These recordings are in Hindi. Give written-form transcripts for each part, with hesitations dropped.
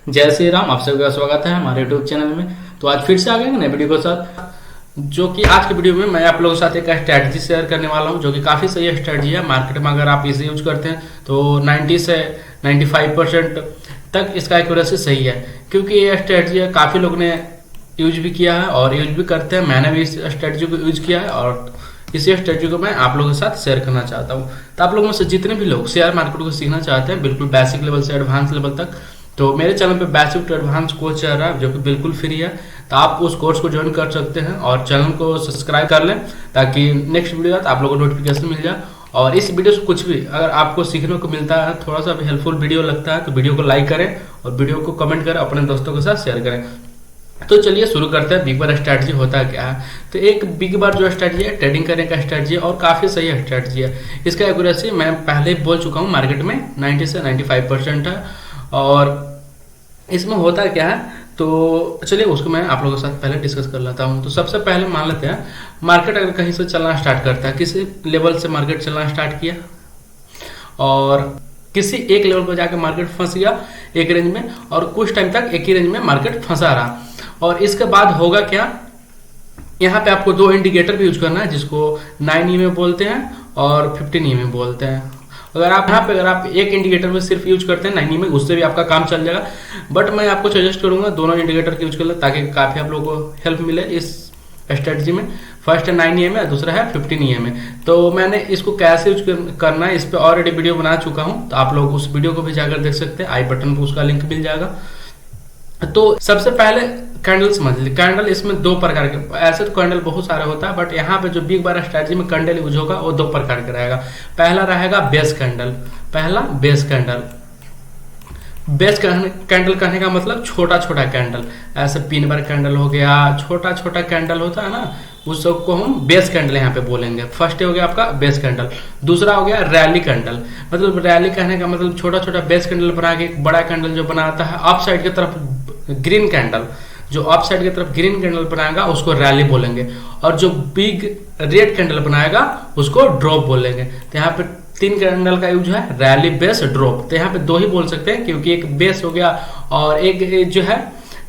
जय श्री राम। आप सबका स्वागत है हमारे यूट्यूब चैनल में। तो आज फिर से आ गए नए वीडियो के साथ, जो कि आज की वीडियो में मैं आप लोगों के साथ एक स्ट्रैटेजी शेयर करने वाला हूं, जो कि काफ़ी सही स्ट्रैटेजी है। मार्केट में अगर आप इसे यूज करते हैं तो 90 से 95% तक इसका एक्यूरेसी सही है, क्योंकि ये स्ट्रैटेजी है काफ़ी लोग ने यूज भी किया है और यूज भी करते हैं। मैंने भी इस स्ट्रैटेजी को यूज किया है और इसी स्ट्रैटेजी को मैं आप लोगों के साथ शेयर करना चाहता हूँ। तो आप लोगों में से जितने भी लोग शेयर मार्केट को सीखना चाहते हैं, बिल्कुल बेसिक लेवल से एडवांस लेवल तक, तो मेरे चैनल पे बेसिक टू एडवांस कोर्स चल रहा है, जो कि बिल्कुल फ्री है। तो आप उस कोर्स को ज्वाइन कर सकते हैं और चैनल को सब्सक्राइब कर लें, ताकि नेक्स्ट वीडियो आता आप लोगों को नोटिफिकेशन मिल जाए। और इस वीडियो से कुछ भी अगर आपको सीखने को मिलता है, थोड़ा सा भी हेल्पफुल वीडियो लगता है, तो वीडियो को लाइक करें और वीडियो को कमेंट करें, अपने दोस्तों के साथ शेयर करें। तो चलिए शुरू करते हैं। बिग बार स्ट्रैटेजी होता क्या है? तो एक बिग बार जो स्ट्रैटेजी है, ट्रेडिंग करने का स्ट्रैटेजी है और काफ़ी सही स्ट्रैटेजी है। इसका एक्यूरेसी मैं पहले बोल चुका हूँ, मार्केट में 90 से 95% है। और इसमें होता क्या है, तो चलिए उसको मैं आप लोगों के साथ पहले डिस्कस कर लेता हूँ। तो सबसे पहले मान लेते हैं, मार्केट अगर कहीं से चलना स्टार्ट करता है, किसी लेवल से मार्केट चलना स्टार्ट किया और किसी एक लेवल पर जाकर मार्केट फंस गया एक रेंज में, और कुछ टाइम तक एक ही रेंज में मार्केट फंसा रहा। और इसके बाद होगा क्या, यहाँ पे आपको दो इंडिकेटर भी यूज करना है, जिसको 9 EMA बोलते हैं और 15 EMA बोलते हैं। अगर आप यहाँ पे अगर आप एक इंडिकेटर में सिर्फ यूज करते हैं 9 EMA, उससे भी आपका काम चल जाएगा। बट मैं आपको सजेस्ट करूंगा दोनों इंडिकेटर की यूज कर ले, ताकि काफी आप लोगों को हेल्प मिले इस स्ट्रेटजी में। फर्स्ट है 9 EMA, दूसरा है 15 EMA। तो मैंने इसको कैसे यूज करना है, इस पे ऑलरेडी वीडियो बना चुका हूँ, तो आप लोग उस वीडियो को भी जाकर देख सकते हैं। आई बटन पे उसका लिंक मिल जाएगा। तो सबसे पहले कैंडल समझ लीजिए। कैंडल इसमें दो प्रकार के, ऐसे तो कैंडल बहुत सारे होता है, बट यहाँ पे जो बिग बार स्ट्रैटेजी में कैंडल यूज होगा वो दो प्रकार का रहेगा। पहला रहेगा बेस कैंडल। पहला बेस कैंडल। बेस कैंडल कहने का मतलब छोटा छोटा कैंडल, ऐसे पिन बार कैंडल हो गया, छोटा छोटा कैंडल होता है ना, उस सबको हम बेस कैंडल यहाँ पे बोलेंगे। फर्स्ट हो गया आपका बेस कैंडल। दूसरा हो गया रैली कैंडल। मतलब रैली कहने का मतलब छोटा छोटा बेस कैंडल बना के एक बड़ा कैंडल जो बनाता है अप साइड की तरफ, ग्रीन कैंडल जो अप साइड की तरफ ग्रीन कैंडल बनाएगा उसको रैली बोलेंगे, और जो बिग रेड कैंडल बनाएगा उसको ड्रॉप बोलेंगे। तो यहाँ पे 3 कैंडल का यूज है, रैली, बेस, ड्रॉप। तो यहाँ पे 2 ही बोल सकते हैं, क्योंकि एक बेस हो गया और एक जो है,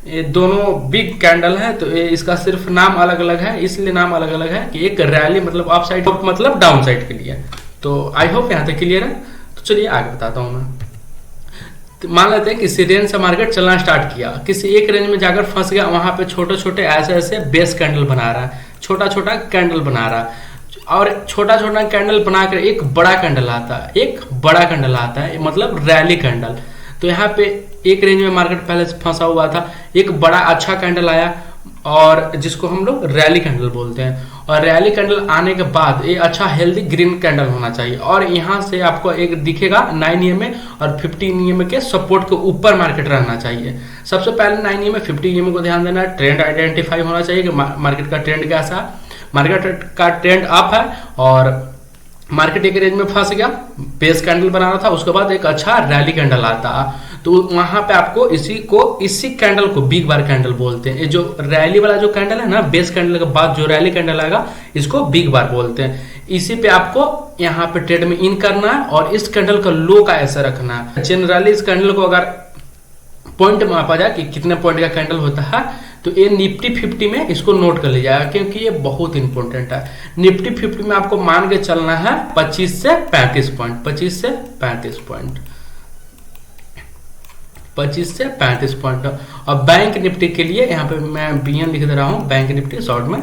ये दोनों बिग कैंडल है, तो इसका सिर्फ नाम अलग अलग है। इसलिए नाम अलग अलग है कि एक रैली मतलब अप साइड, मतलब डाउन साइड के लिए। तो आई होप यहाँ तक क्लियर है। तो चलिए आगे बताता हूँ मैं। तो मान लेते हैं किसी रेंज से मार्केट चलना स्टार्ट किया, किसी एक रेंज में जाकर फंस गया, वहां पे छोटे छोटे ऐसे ऐसे बेस कैंडल बना रहा है, छोटा छोटा कैंडल बना रहा है, और छोटा छोटा कैंडल बनाकर एक बड़ा कैंडल आता है, एक बड़ा कैंडल आता है, मतलब रैली कैंडल। तो यहाँ पे एक रेंज में मार्केट पहले से फंसा हुआ था, एक बड़ा अच्छा कैंडल आया, और जिसको हम लोग रैली कैंडल बोलते हैं। और रैली कैंडल आने के बाद ये अच्छा हेल्दी ग्रीन कैंडल होना चाहिए, और यहाँ से आपको एक दिखेगा 9 EMA और 15 EMA के सपोर्ट के ऊपर मार्केट रहना चाहिए। सबसे पहले 9 EMA 15 EMA को ध्यान देना है। ट्रेंड आइडेंटिफाई होना चाहिए कि मार्केट का ट्रेंड कैसा है। मार्केट का ट्रेंड अप है और मार्केट एक रेंज में फंस गया, बेस कैंडल बना रहा था, उसके बाद एक अच्छा रैली कैंडल आता, तो वहां पे आपको इसी कैंडल को बिग बार कैंडल बोलते हैं। ये जो रैली वाला जो कैंडल है ना, बेस कैंडल के बाद जो रैली कैंडल आएगा, इसको बिग बार बोलते हैं। इसी पे आपको यहाँ पे ट्रेड में इन करना है और इस कैंडल का लो का ऐसा रखना है। जनरली इस कैंडल को अगर पॉइंट मापा जाए कि कितने पॉइंट का कैंडल होता है, तो ये निफ्टी 50 में इसको नोट कर लिया जाएगा, क्योंकि ये बहुत इंपॉर्टेंट है। निफ्टी 50 में आपको मान के चलना है 25 से 35 पॉइंट, 25 से 35 पॉइंट, 25 से 35 पॉइंट। और बैंक निफ्टी के लिए यहाँ पे मैं BN लिख दे रहा हूँ, बैंक निफ्टी शॉर्ट में।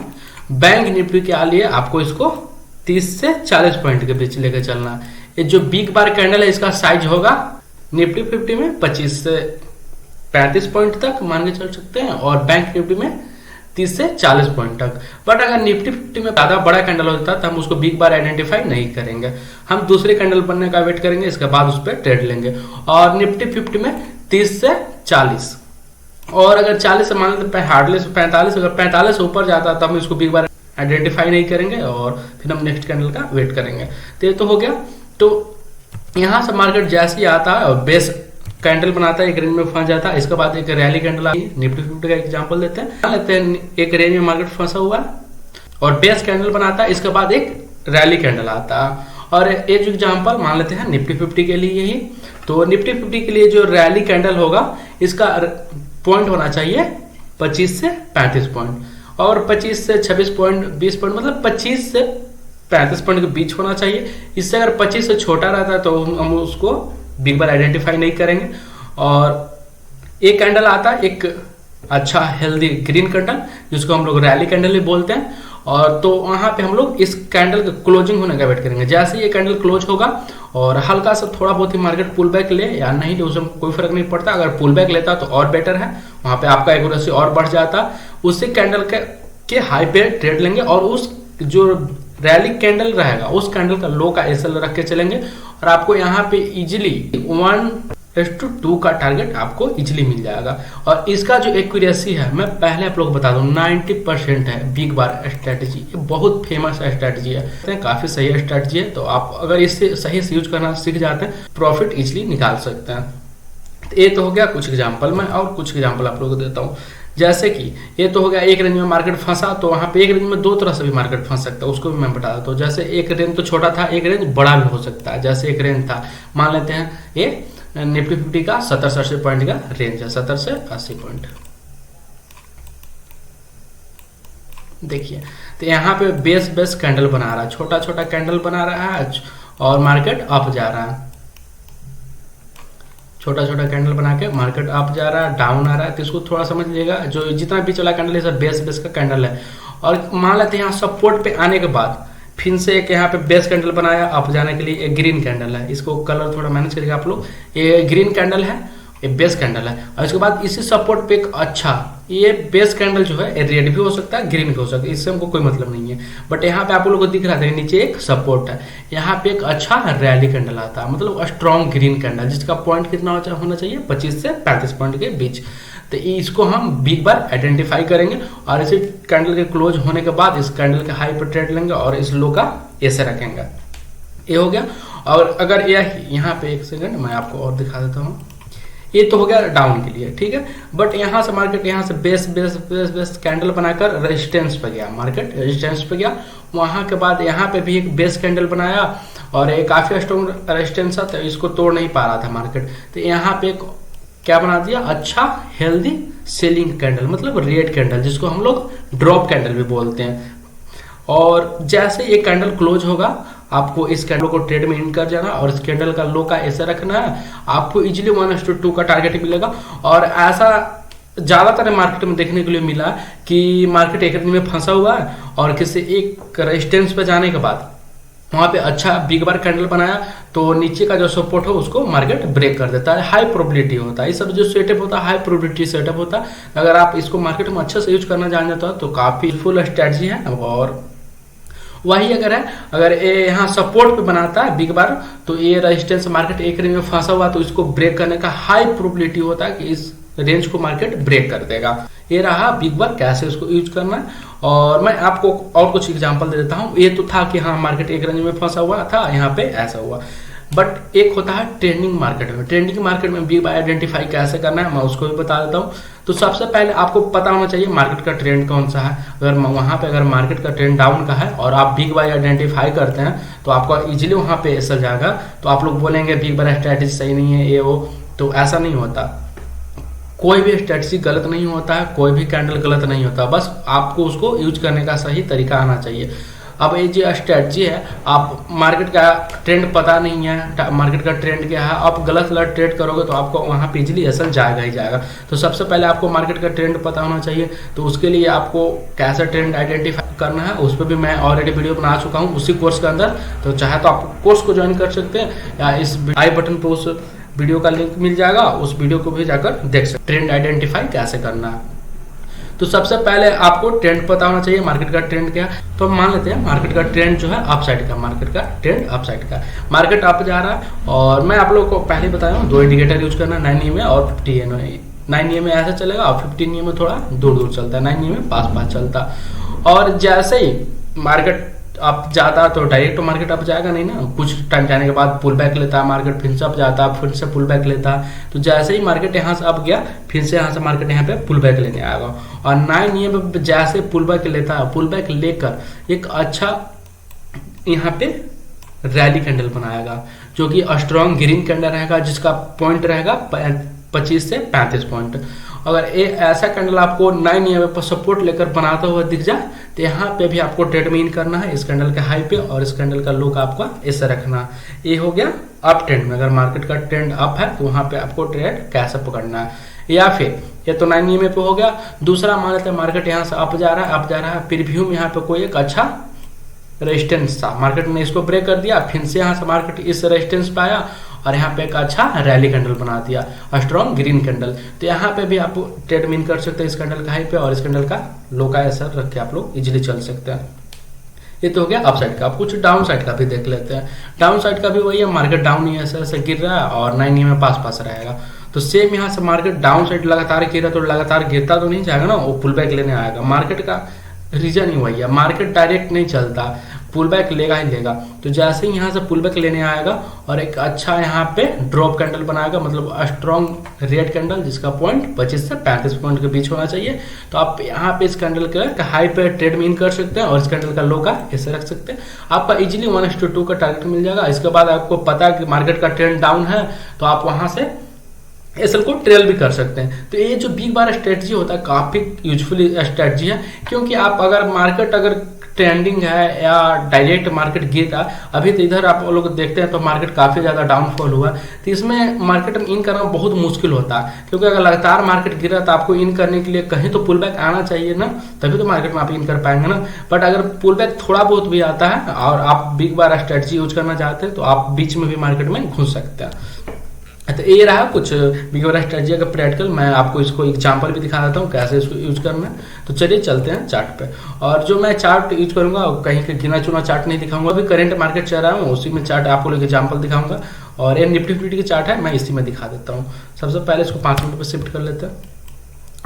बैंक निफ्टी के लिए आपको इसको 30 से 40 पॉइंट के बीच लेकर चलना है। ये जो बिग बार कैंडल है, इसका साइज होगा निफ्टी 50 में 25 से 35 पॉइंट तक मान के चल सकते हैं, और बैंक निफ्टी में 30 से 40 पॉइंट तक। बट अगर निफ्टी 50 में ज्यादा बड़ा कैंडल होता है तो हम उसको बिग बार आइडेंटिफाई नहीं करेंगे, हम दूसरे कैंडल बनने का वेट करेंगे, इसके बाद उस पर ट्रेड लेंगे। और निफ्टी 50 में 30 से 40, और अगर 40 से मान लेते हार्डली 45, अगर 45 से ऊपर जाता है तो हम इसको बिग बार आइडेंटिफाई नहीं करेंगे, और फिर हम नेक्स्ट कैंडल का वेट करेंगे। तो ये तो हो गया। तो यहाँ से मार्केट जैसे ही आता है और बेस कैंडल बनाता है, एक रेंज में फंस जाता है, इसके बाद एक रैली कैंडल आती है। निफ्टी 50 का एग्जांपल देते हैं, एक रेंज में मार्केट फंसा हुआ है और बेस कैंडल बनाता है, इसके बाद एक रैली कैंडल आता है। और एक एग्जांपल मान लेते हैं निफ्टी 50 के लिए ही। तो निफ्टी 50 के लिए जो रैली कैंडल होगा, इसका पॉइंट होना चाहिए 25 से 35 पॉइंट, और 25 से 26 पॉइंट 20 पॉइंट मतलब 25 से 35 पॉइंट के बीच होना चाहिए। इससे अगर 25 से छोटा रहता है तो हम उसको बिग बार आइडेंटिफाई नहीं करेंगे। और एक कैंडल आता है एक अच्छा हेल्दी ग्रीन कैंडल जिसको हम लोग रैली कैंडल भी बोलते हैं, और तो वहां पे हम लोग इस कैंडल का क्लोजिंग होने का वेट करेंगे। जैसे ये कैंडल क्लोज होगा और हल्का सा थोड़ा बहुत ही मार्केट पुल बैक ले या नहीं ले उसमें कोई फर्क नहीं पड़ता। अगर पुल बैक लेता तो और बेटर है, वहां पे आपका एक्यूरेसी और बढ़ जाता। उसी कैंडल के हाई पे ट्रेड लेंगे और उस जो रैली कैंडल रहेगा उस कैंडल का लो का एसएल रख के चलेंगे, और आपको यहाँ पे इजिली 1:2 का टारगेट आपको इजिली मिल जाएगा। और इसका जो एक्यूरेसी है मैं पहले आप लोग बता दूं 90% है बिग बार स्ट्रेटजी। ये बहुत फेमस स्ट्रेटजी है, काफी सही स्ट्रेटजी है। तो आप अगर इससे सही से यूज करना सीख जाते हैं प्रॉफिट इजिली निकाल सकते हैं। तो ये तो हो गया कुछ एग्जाम्पल, मैं और कुछ एग्जाम्पल आप लोगों को देता हूँ। जैसे कि ये तो हो गया एक रेंज में मार्केट फंसा, तो वहां पे एक रेंज में दो तरह से भी मार्केट फंस सकता है, उसको भी मैं बता देता हूँ। जैसे एक रेंज तो छोटा था, एक रेंज बड़ा भी हो सकता है। जैसे एक रेंज था, मान लेते हैं ये निफ्टी 50 का 70 से 80 पॉइंट का रेंज है, 70 से 80 पॉइंट। देखिए तो यहाँ पे बेस कैंडल बना रहा है, छोटा छोटा कैंडल बना रहा है और मार्केट अप जा रहा है। छोटा छोटा कैंडल बना के मार्केट अप जा रहा है, डाउन आ रहा है। तो इसको थोड़ा समझ लीजिएगा, जो जितना बीच वाला कैंडल है सब बेस का कैंडल है। और मान लेते हैं यहाँ सपोर्ट पे आने के बाद फिर से एक यहाँ पे बेस कैंडल बनाया अप जाने के लिए, एक ग्रीन कैंडल है। इसको कलर थोड़ा मैनेज करिएगा आप लोग। ये ग्रीन कैंडल है, ये बेस कैंडल है। और इसके बाद इसी सपोर्ट पे एक अच्छा ये बेस कैंडल जो है रेड भी हो सकता है ग्रीन भी हो सकता है, इससे हमको कोई मतलब नहीं है। बट यहाँ पे आप लोगों को दिख रहा था नीचे एक सपोर्ट है, यहाँ पे एक अच्छा रैली कैंडल आता है, मतलब स्ट्रॉन्ग ग्रीन कैंडल जिसका पॉइंट कितना होना चाहिए 25 से 35 पॉइंट के बीच। तो इसको हम बिग बार आइडेंटिफाई करेंगे और इसी कैंडल के क्लोज होने के बाद इस कैंडल के हाई पर ट्रेड लेंगे और इस लो का ऐसे रखेंगे। ये हो गया। और अगर यहाँ पे एक सेकंड मैं आपको और दिखा देता हूँ। ये तो हो गया डाउन के लिए, ठीक है। बट यहाँ से मार्केट यहाँ से बेस कैंडल बनाकर रेजिस्टेंस पे गया, मार्केट रेजिस्टेंस पे गया। वहां के बाद यहाँ पे भी एक बेस कैंडल बनाया और एक काफी स्ट्रॉन्ग रेजिस्टेंस था, इसको तोड़ नहीं पा रहा था मार्केट। तो यहाँ पे क्या बना दिया, अच्छा हेल्दी सेलिंग कैंडल, मतलब रेड कैंडल जिसको हम लोग ड्रॉप कैंडल भी बोलते हैं। और जैसे ये कैंडल क्लोज होगा आपको इस कैंडल को ट्रेड में इन कर जाना और इस कैंडल का लो का ऐसे रखना है, आपको इजीली 1:2 का टारगेट मिलेगा। और ऐसा ज्यादातर मार्केट में देखने के लिए मिला कि मार्केट एक दिन में फंसा हुआ है और किसी एक रेजिस्टेंस पे जाने के बाद वहां पे अच्छा बिग बार कैंडल बनाया तो नीचे का जो सपोर्ट हो उसको मार्केट ब्रेक कर देता है। हाई प्रोबेबिलिटी होता है, ये सब जो सेटअप होता है हाई प्रोबेबिलिटी सेटअप होता है। अगर आप इसको मार्केट में अच्छे से यूज करना जान जाते हो तो काफी फुल स्ट्रेटजी है। और वही अगर ये यहाँ सपोर्ट पे बनाता है बिग बार तो ये रेजिस्टेंस मार्केट एक रेंज में फंसा हुआ तो इसको ब्रेक करने का हाई प्रोबेबिलिटी होता है कि इस रेंज को मार्केट ब्रेक कर देगा। ये रहा बिग बार कैसे उसको यूज करना है। और मैं आपको और कुछ एग्जांपल दे देता हूँ। ये तो था कि हाँ मार्केट एक रेंज में फंसा हुआ था, यहाँ पे ऐसा हुआ। बट एक होता है ट्रेंडिंग मार्केट में, ट्रेंडिंग मार्केट में बिग बार आइडेंटिफाई कैसे करना है मैं उसको भी बता देता हूँ। तो सबसे पहले आपको पता होना चाहिए मार्केट का ट्रेंड कौन सा है। अगर वहां पे अगर मार्केट का ट्रेंड डाउन का है और आप बिग बार आइडेंटिफाई करते हैं तो आपका इजीली वहां पे ऐसा जाएगा। तो आप लोग बोलेंगे बिग बार स्ट्रेटेजी सही नहीं है ये वो, तो ऐसा नहीं होता। कोई भी स्ट्रेटजी गलत नहीं होता है, कोई भी कैंडल गलत नहीं होता, बस आपको उसको यूज करने का सही तरीका आना चाहिए। अब ये जो स्ट्रेटजी है, आप मार्केट का ट्रेंड पता नहीं है, मार्केट का ट्रेंड क्या है, आप गलत ट्रेड करोगे तो आपको वहां पे इजीली असल जाएगा ही जाएगा। तो सबसे पहले आपको मार्केट का ट्रेंड पता होना चाहिए। तो उसके लिए आपको कैसा ट्रेंड आइडेंटिफाई करना है उस पर भी मैं ऑलरेडी वीडियो बना चुका हूँ उसी कोर्स के अंदर। तो चाहे तो आप कोर्स को ज्वाइन कर सकते हैं या इस आई बटन पर उस वीडियो का लिंक मिल जाएगा, उस वीडियो को भी जाकर देख सकते। ट्रेंड आइडेंटिफाई कैसे करना है, तो सबसे पहले आपको ट्रेंड पता होना चाहिए मार्केट का ट्रेंड क्या है। तो मान लेते हैं मार्केट का ट्रेंड जो है अपसाइड का, मार्केट का ट्रेंड अपसाइड का, मार्केट अप जा रहा है। और मैं आप लोगों को पहले बताया हूँ दो इंडिकेटर यूज करना, 9 EMA और 50 EMA। 9 EMA ऐसा चलेगा और 15 EMA थोड़ा दूर चलता है, 9 EMA पास चलता। और जैसे ही मार्केट अप जाता तो डायरेक्ट मार्केट अप जाएगा नहीं ना, कुछ टाइम जाने के बाद पुल बैक लेता है मार्केट, फिर से अप जाता है, फिर से पुल बैक लेता है। तो जैसे ही मार्केट यहाँ से अप गया फिर से यहाँ से मार्केट यहाँ पे पुल बैक लेने आएगा। और 9 EMA जैसे पुल बैक लेता है, पुल बैक लेकर एक अच्छा यहाँ पे रैली कैंडल बनाएगा जो कि स्ट्रॉन्ग ग्रीन कैंडल रहेगा जिसका पॉइंट रहेगा 25 से 35 पॉइंट। अगर ऐसा कैंडल आपको 9 EMA पर सपोर्ट लेकर बनाता हुआ दिख जाए तो यहाँ पे भी आपको ट्रेड में इन करना है इस कैंडल के हाई पे, और इस कैंडल का लो का आपको ऐसे रखना है। ये हो गया अप ट्रेंड में, अगर मार्केट का ट्रेंड अप है तो वहां पे आपको ट्रेड कैसे पकड़ना है। या फिर ये तो 9 EMA पे हो गया। दूसरा मान लेते हैं मार्केट यहाँ से अप जा रहा है, प्रीव्यू में यहाँ पे कोई एक अच्छा रेजिस्टेंस था, मार्केट ने इसको ब्रेक कर दिया, फिर से यहाँ से मार्केट इस रेजिस्टेंस पे आया और यहाँ पे एक अच्छा रैली कैंडल बना दिया, स्ट्रॉन्ग ग्रीन कैंडल। तो यहाँ पे भी आप ट्रेड मीन कर सकते हैं इस कैंडल का हाई पे, और इस कैंडल का लो का असर रख के आप लोग इजिली चल सकते हैं। ये तो हो गया अप साइड का। अब कुछ डाउन साइड का भी देख लेते हैं। डाउन साइड का भी वही है, मार्केट डाउन ही ऐसे ऐसे गिर रहा है और 9 EMA पास रहेगा। तो सेम यहाँ से मार्केट डाउन साइड लगातार गिरा तो लगातार गिरता तो नहीं जाएगा ना, वो पुल बैक लेने आएगा। मार्केट का रीजन ही वही है, मार्केट डायरेक्ट नहीं चलता, पुल बैक लेगा ही लेगा। तो जैसे ही यहाँ से पुल बैक लेने आएगा और एक अच्छा यहाँ पे ड्रॉप कैंडल बनाएगा, मतलब स्ट्रॉन्ग रेड कैंडल जिसका पॉइंट 25 से 35 पॉइंट के बीच होना चाहिए, तो आप यहाँ पे इस कैंडल के हाई पे ट्रेड में इन कर सकते हैं और इस कैंडल का लो का ऐसे रख सकते हैं। आपका इजीली 1:2 का टारगेट मिल जाएगा। इसके बाद आपको पता है कि मार्केट का ट्रेंड डाउन है तो आप वहां से एसएल को ट्रेल भी कर सकते हैं। तो ये जो बिग बार स्ट्रेटजी होता है काफी यूजफुल स्ट्रेटजी है, क्योंकि आप अगर मार्केट अगर ट्रेंडिंग है या डायरेक्ट मार्केट गिरता, अभी तो इधर आप लोग देखते हैं तो मार्केट काफी ज्यादा डाउनफॉल हुआ, तो इसमें मार्केट में इन करना बहुत मुश्किल होता है, क्योंकि अगर लगातार मार्केट गिरा तो आपको इन करने के लिए कहीं तो पुल बैक आना चाहिए ना, तभी तो मार्केट में आप इन कर पाएंगे ना। बट अगर पुल बैक थोड़ा बहुत भी आता है और आप बिग बार स्ट्रेटजी यूज करना चाहते हैं तो आप बीच में भी मार्केट में घुस सकते हैं। तो ये रहा कुछ बिग बार स्ट्रेटजी का प्रैक्टिकल। मैं आपको इसको एग्जांपल भी दिखा देता हूँ कैसे इसको यूज करना है। तो चलिए चलते हैं चार्ट पे। और जो मैं चार्ट यूज करूंगा कहीं का गिना चुना चार्ट नहीं दिखाऊंगा, अभी करंट मार्केट चल रहा है उसी में चार्ट आपको लोग एग्जाम्पल दिखाऊंगा। और ये निफ्टी फिफ्टी की चार्ट है, मैं इसी में दिखा देता हूँ। सबसे पहले इसको 5 मिनट पर शिफ्ट कर लेते हैं।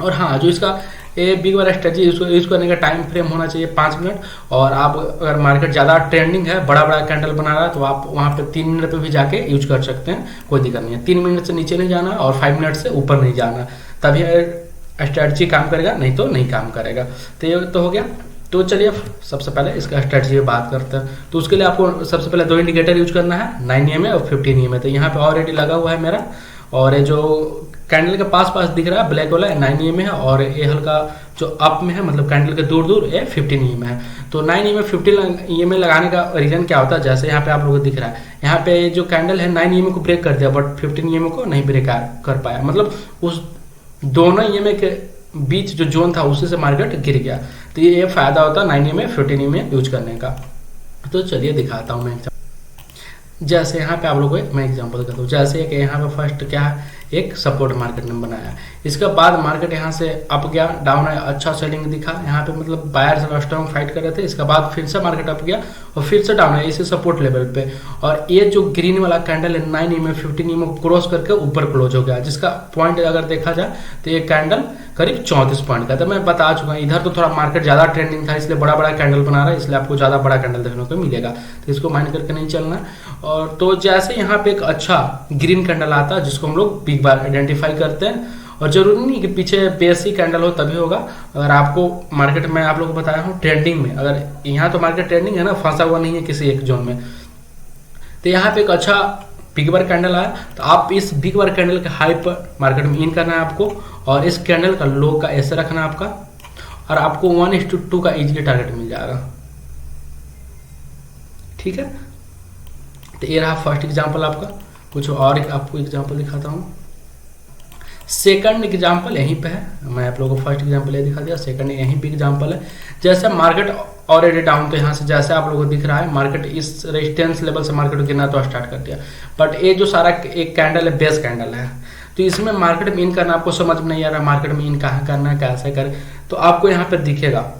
और हाँ, जो इसका ये बिग बार स्ट्रेटजी यूज करने का टाइम फ्रेम होना चाहिए 5 मिनट। और आप अगर मार्केट ज़्यादा ट्रेंडिंग है, बड़ा बड़ा कैंडल बना रहा है, तो आप वहाँ पे 3 मिनट पे भी जाके यूज कर सकते हैं, कोई दिक्कत नहीं है। 3 मिनट से नीचे नहीं जाना और 5 मिनट से ऊपर नहीं जाना, तभी स्ट्रेटजी काम करेगा, नहीं तो नहीं काम करेगा। तो ये तो हो गया। तो चलिए सबसे पहले इसका स्ट्रेटजी की बात करते हैं। तो उसके लिए आपको सबसे पहले 2 इंडिकेटर यूज करना है, 9 EMA और 15 EMA। तो यहाँ पे ऑलरेडी लगा हुआ है मेरा, और ये जो कैंडल के पास दिख रहा है ब्लैक वाला 9 EMA है, और ये हल्का जो अप में है मतलब कैंडल के दूर दूर ये 15 EMA है। तो 9 EMA 15 EMA लगाने का रीजन क्या होता है, जैसे यहाँ पे आप लोगों को दिख रहा है, यहाँ पे जो कैंडल है 9 EMA को ब्रेक कर दिया बट 15 EMA को नहीं ब्रेक कर पाया, मतलब उस दोनों EMA के बीच जो जोन था उसी से मार्केट गिर गया। तो ये फायदा होता है 9 EMA 15 EMA यूज करने का। तो चलिए दिखाता हूँ मैं। जैसे यहाँ पे आप लोगों को मैं एग्जांपल दिखाता हूँ। जैसे कि यहाँ पे फर्स्ट क्या है, एक सपोर्ट मार्केट ने बनाया, इसके बाद मार्केट यहाँ से अप गया, डाउन है, अच्छा सेलिंग दिखा यहाँ पे, मतलब बायर्स स्ट्रॉन्ग फाइट कर रहे थे। इसके बाद फिर से मार्केट अप गया और फिर से डाउन है इसी सपोर्ट लेवल पे। और ये जो ग्रीन वाला कैंडल है 9 EMA 15 EMA को क्रॉस करके ऊपर क्लोज हो गया, जिसका पॉइंट अगर देखा जाए तो ये कैंडल करीब 34 पॉइंट का था। मैं बता चुका हूँ, इधर तो थोड़ा मार्केट ज्यादा ट्रेंडिंग था इसलिए बड़ा बड़ा कैंडल बना रहा है, इसलिए आपको ज्यादा बड़ा कैंडल देखने को मिलेगा, तो इसको माइंड करके नहीं चलना। और तो जैसे यहाँ पे एक अच्छा ग्रीन कैंडल आता है जिसको हम लोग बिग बार आइडेंटिफाई करते हैं, और जरूरी नहीं कि पीछे बेसिक कैंडल हो तभी होगा। अगर आपको मार्केट में आप लोगों को बताया हूँ ट्रेंडिंग में, अगर यहाँ तो मार्केट ट्रेंडिंग है ना, फंसा हुआ नहीं है किसी एक जोन में, तो यहाँ पे एक अच्छा बिग बार कैंडल आया तो आप इस बिग बार कैंडल के हाई पर मार्केट में इन करना है आपको, और इस कैंडल का लो का ऐसे रखना है आपका, और आपको 1:2 का इजीली टारगेट मिल जाएगा। ठीक है, तो ये रहा फर्स्ट एग्जांपल आपका। कुछ और आपको एग्जांपल दिखाता हूँ। सेकंड एग्जांपल यहीं पे है, मैं आप लोगों को फर्स्ट एग्जांपल ये दिखा दिया, सेकंड यहीं पे एग्जांपल है। जैसे मार्केट ऑलरेडी डाउन, तो यहाँ से जैसे आप लोगों को दिख रहा है मार्केट इस रेजिस्टेंस लेवल से मार्केट गिरना तो स्टार्ट कर दिया, बट ये जो सारा एक कैंडल है बेस कैंडल है, तो इसमें मार्केट में इन करना आपको समझ में नहीं आ रहा, मार्केट में इन कहाँ करना है कैसे करें, तो आपको यहाँ पे दिखेगा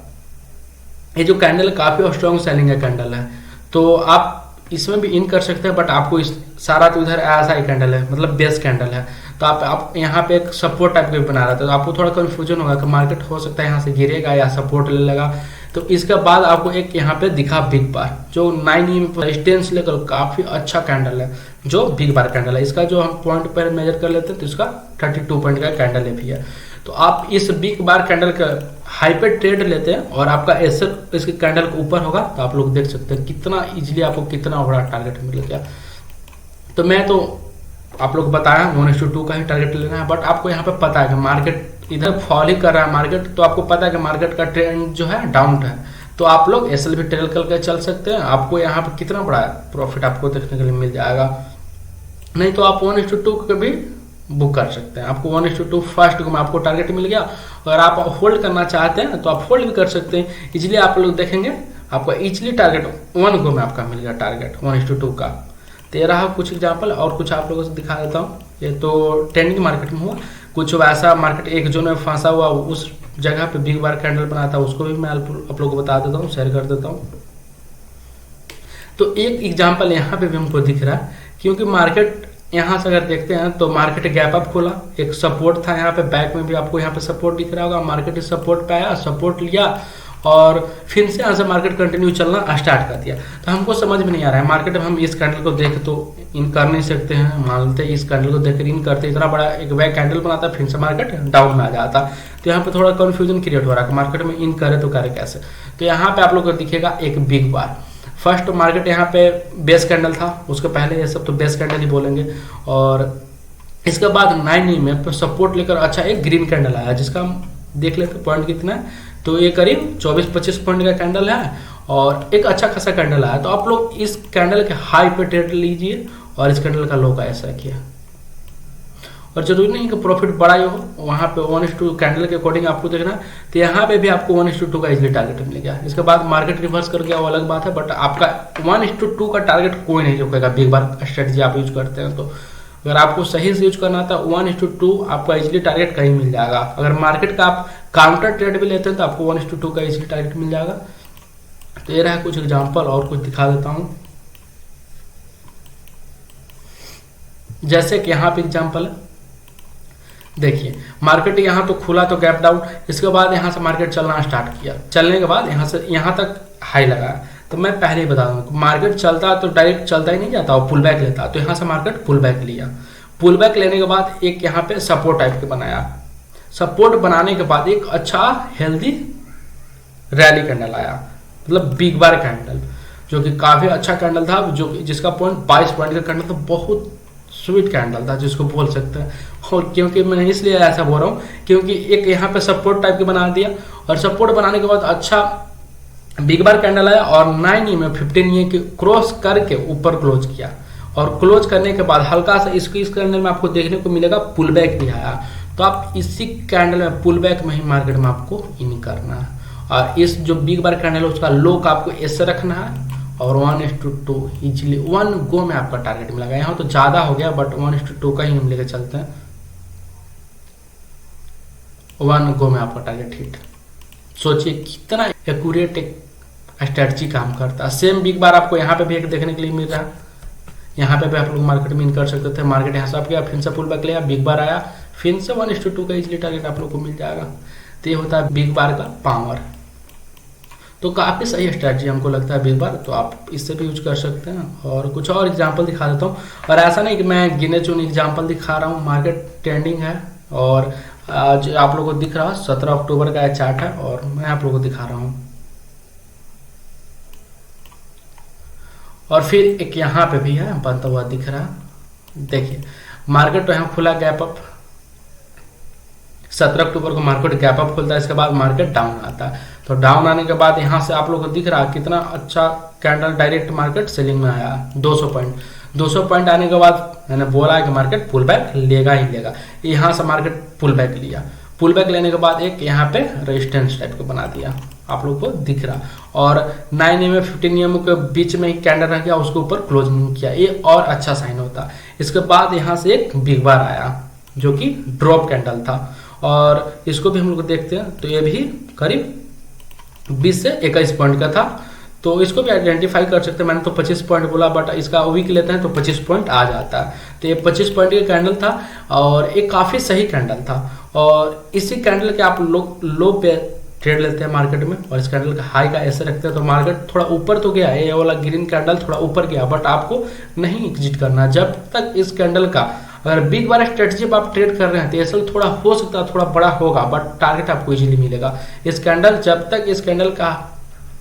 ये जो कैंडल काफी स्ट्रॉन्ग सेलिंग है कैंडल है, तो आप इसमें भी इन कर सकते हैं, बट आपको इस सारा तो इधर ऐसा ही कैंडल है मतलब बेस कैंडल है, तो आप यहाँ पे एक सपोर्ट टाइप का बना रहा था, तो आपको थोड़ा कंफ्यूजन होगा कि मार्केट हो सकता है यहाँ से गिरेगा या सपोर्ट ले लेगा। तो इसके बाद आपको एक यहाँ पे दिखा बिग बार, जो 9 EMA रेजिस्टेंस लेकर काफी अच्छा कैंडल है, जो बिग बार कैंडल है। इसका जो हम पॉइंट पर मेजर कर लेते हैं तो इसका 32 पॉइंट का कैंडल है भी है। तो आप इस बिग बार कैंडल का हाई पे ट्रेड लेते हैं और आपका ऐसे इसके कैंडल के ऊपर होगा, तो आप लोग देख सकते हैं कितना इजीली आपको कितना बड़ा टारगेट मिल गया। तो मैं तो आप लोग बताया 1:2 का ही टारगेट लेना है, बट आपको यहाँ पे पता है कि मार्केट इधर फॉल ही कर रहा है मार्केट, तो आपको पता है कि मार्केट का ट्रेंड जो है डाउन है, तो आप लोग एसएल भी ट्रेल करके चल सकते हैं। आपको यहाँ पे कितना बड़ा प्रॉफिट आपको देखने के लिए मिल जाएगा। नहीं तो आप 1:2 का भी बुक कर सकते हैं। आपको 1:2 फर्स्ट में आपको टारगेट मिल गया, और आप होल्ड करना चाहते हैं तो आप होल्ड भी कर सकते हैं। इसलिए आप लोग देखेंगे आपका इजली टारगेट 1 गो में आपका मिल गया टारगेट 1:2 का। तो ये रहा कुछ एग्जाम्पल, और कुछ आप लोगों से दिखा देता हूँ। ये तो ट्रेंडिंग मार्केट में हुआ, कुछ वैसा मार्केट एक जोन में फंसा हुआ उस जगह पे बिग बार कैंडल बना था, उसको भी मैं आप लोगों को बता देता हूँ, शेयर कर देता हूँ। तो एक एग्जाम्पल यहाँ पे भी हमको दिख रहा है, क्योंकि मार्केट यहाँ से अगर देखते हैं तो मार्केट गैप अप खोला, एक सपोर्ट था यहाँ पे, बैक में भी आपको यहाँ पे सपोर्ट दिख रहा होगा। मार्केट इस सपोर्ट पे आया, सपोर्ट लिया, और फिर से यहाँ से मार्केट कंटिन्यू चलना स्टार्ट कर दिया। तो हमको समझ में नहीं आ रहा है मार्केट में हम इस कैंडल को देख तो इन कर नहीं सकते हैं, मानते इस कैंडल को देखकर इन करते, इतना बड़ा एक बैक कैंडल बनाता, फिर से मार्केट डाउन में आ जाता। तो यहाँ पे थोड़ा कंफ्यूजन क्रिएट हो रहा है मार्केट में इन करे तो करे कैसे। तो यहाँ पे आप लोग को दिखेगा एक बिग बार, फर्स्ट मार्केट यहाँ पे बेस कैंडल था, उसके पहले ये सब तो बेस कैंडल ही बोलेंगे, और इसके बाद 9 में सपोर्ट लेकर अच्छा एक ग्रीन कैंडल आया, जिसका हम देख लेते पॉइंट कितना है। तो ये करीब 24-25 पॉइंट का कैंडल है, और एक अच्छा खासा कैंडल आया। तो आप लोग इस कैंडल के हाई पे ट्रेड लीजिए, और इस कैंडल का लो का ऐसा किया, और जरूरी नहीं कि प्रॉफिट बड़ा ही हो, वहाँ पे 1:2 कैंडल के अकॉर्डिंग आपको देखना। तो यहाँ पे भी आपको 1:2 का इजीली टारगेट मिल गया। इसके बाद मार्केट रिवर्स कर गया, वो अलग बात है, बट आपका 1:2 का टारगेट कोई नहीं रोकेगा बिग बार स्ट्रेटजी आप यूज करते हैं तो। अगर आपको सही से यूज करना था 1:2 आपका इजीली टारगेट कहीं मिल जाएगा। अगर मार्केट का आप काउंटर ट्रेड भी लेते हैं तो आपको 1:2 का इजीली टारगेट मिल जाएगा। तो ये रहा कुछ एग्जाम्पल, और कुछ दिखा देता हूँ। जैसे कि यहाँ पे एग्जाम्पल है, देखिए मार्केट यहाँ तो खुला तो गैप डाउन, इसके बाद यहाँ से मार्केट चलना स्टार्ट किया, चलने के बाद यहाँ से यहाँ तक हाई लगाया। तो मैं पहले ही बता दूं मार्केट चलता तो डायरेक्ट चलता ही नहीं जाता, और पुल बैक लेता। तो यहाँ से मार्केट पुल बैक लिया, पुल बैक लेने के बाद एक यहाँ पे सपोर्ट टाइप के बनाया, सपोर्ट बनाने के बाद एक अच्छा हेल्दी रैली कैंडल आया, मतलब बिग बार कैंडल, जो कि काफी अच्छा कैंडल था, जो जिसका पॉइंट 22 पॉइंट का कैंडल था, बहुत स्वीट कैंडल था जिसको बोल सकते हैं। और क्योंकि मैं इसलिए ऐसा बोल रहा हूँ क्योंकि एक यहाँ पे सपोर्ट टाइप के बना दिया, और सपोर्ट बनाने के बाद अच्छा बिग बार कैंडल आया, और 9 में 15 के क्रॉस करके ऊपर क्लोज किया, और क्लोज करने के बाद हल्का सा इस कैंडल में आपको देखने को मिलेगा पुल बैक भी आया। तो आप इसी कैंडल में पुल बैक में ही मार्केट में आपको इन करना है, और इस जो बिग बार कैंडल है उसका लो का आपको ऐसे रखना है, और 1:2 इजिली 1 गो में आपका टारगेट मिलेगा। यहाँ तो ज्यादा हो गया, बट 1:2 का ही हम लेके चलते हैं। 1 गो में आपका टारगेट हिट, सोचिए कितना एक्यूरेट एक स्ट्रेटजी काम करता है। सेम बिग बार आपको यहाँ पे भी एक देखने के लिए मिल रहा है, यहाँ पे भी आप लोग मार्केट में इन कर सकते थे। मार्केट यहाँ से आप गया, फिर से पुल बैक लिया, बिग बार आया, फिर से 1:2 का इजिली टारगेट आप लोग को मिल जाएगा। तो ये होता है बिग बार का पावर। तो काफी सही स्ट्रेटजी हमको लगता है बिग बार, तो आप इससे भी यूज कर सकते हैं। और कुछ और एग्जांपल दिखा देता हूँ, और ऐसा नहीं कि मैं गिने चुने एग्जांपल दिखा रहा हूँ, मार्केट ट्रेंडिंग है, और आज आप लोगों को दिख रहा है 17 अक्टूबर का चार्ट है, और मैं आप लोगों को दिखा रहा हूँ। और फिर एक यहाँ पे भी है बनता हुआ दिख रहा है, देखिए मार्केट तो यहाँ खुला गैप अप, 17 अक्टूबर को मार्केट गैप अप खुलता है, इसके बाद मार्केट डाउन आता है। तो डाउन आने के बाद यहाँ से आप लोगों को दिख रहा है कितना अच्छा कैंडल, डायरेक्ट मार्केट सेलिंग में आया 200 पॉइंट आने के बाद मैंने बोला है कि मार्केट पुल बैक लेगा ही लेगा। यहाँ से मार्केट पुल बैक लिया, पुल बैक लेने के बाद एक यहाँ पे रेजिस्टेंस टाइप को बना दिया, आप लोग को दिख रहा, और 9 में 15 के बीच में ही कैंडल रह गया, उसके ऊपर क्लोज नहीं किया, ये और अच्छा साइन होता। इसके बाद यहाँ से एक बिग बार आया जो कि ड्रॉप कैंडल था, और इसको भी हम लोग देखते हैं। तो ये भी करीब 20 से 21 पॉइंट का था, तो इसको भी आइडेंटिफाई कर सकते हैं। मैंने तो 25 पॉइंट बोला, बट इसका वीक लेते हैं तो 25 पॉइंट आ जाता है। तो ये 25 पॉइंट का कैंडल था, और एक काफी सही कैंडल था, और इसी कैंडल के आप लोग लो पे ट्रेड लेते हैं मार्केट में, और इस कैंडल का हाई का ऐसे रखते हैं। तो मार्केट थोड़ा ऊपर तो गया, ये वाला ग्रीन कैंडल थोड़ा ऊपर गया, बट आपको नहीं एग्जिट करना जब तक इस कैंडल का, अगर बिग बार स्ट्रेटजी पर आप ट्रेड कर रहे हैं तो ऐसा थोड़ा हो सकता है थोड़ा बड़ा होगा, बट टारगेट आपको इजीली मिलेगा। इस कैंडल जब तक इस कैंडल का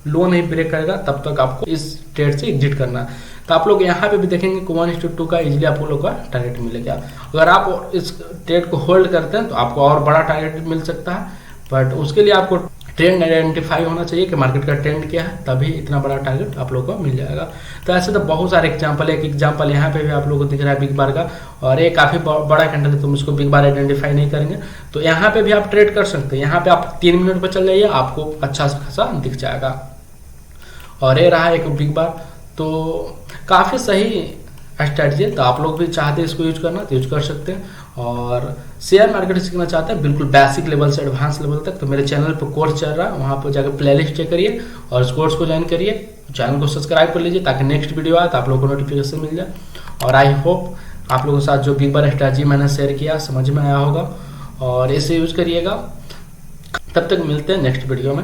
लो नहीं ब्रेक करेगा तब तक आपको इस ट्रेड से एग्जिट करना। तो आप लोग यहाँ पे भी देखेंगे कि 1:2 का इजीली आप लोग का टारगेट मिलेगा। अगर आप इस ट्रेड को होल्ड करते हैं तो आपको और बड़ा टारगेट मिल सकता है, बट उसके लिए आपको ट्रेंड आइडेंटिफाई होना चाहिए कि मार्केट का ट्रेंड क्या है, तभी इतना बड़ा टारगेट आप लोगों को मिल जाएगा। तो ऐसे तो बहुत सारे एग्जांपल है। एक एग्जांपल यहाँ पे भी आप लोगों को दिख रहा है बिग बार का, और ये काफी बड़ा कैंडल है, तुम इसको बिग बार आइडेंटिफाई नहीं करेंगे तो यहाँ पे भी आप ट्रेड कर सकते हैं। यहाँ पे आप 3 मिनट पर चल जाइए, आपको अच्छा खासा दिख जाएगा। और ये रहा एक बिग बार, तो काफी सही स्ट्रेटजी है। तो आप लोग भी चाहते हैं इसको यूज करना तो यूज कर सकते हैं। और शेयर मार्केट सीखना चाहते हैं बिल्कुल बेसिक लेवल से एडवांस लेवल तक, तो मेरे चैनल पर कोर्स चल रहा है, वहां पर जाकर प्लेलिस्ट चेक करिए और इस कोर्स को ज्वाइन करिए। चैनल को सब्सक्राइब कर लीजिए ताकि नेक्स्ट वीडियो आए तो आप लोगों को नोटिफिकेशन मिल जाए। और आई होप आप लोगों के साथ जो बिग बार स्ट्रेटजी मैंने शेयर किया समझ में आया होगा और इसे यूज करिएगा। तब तक मिलते हैं नेक्स्ट वीडियो में।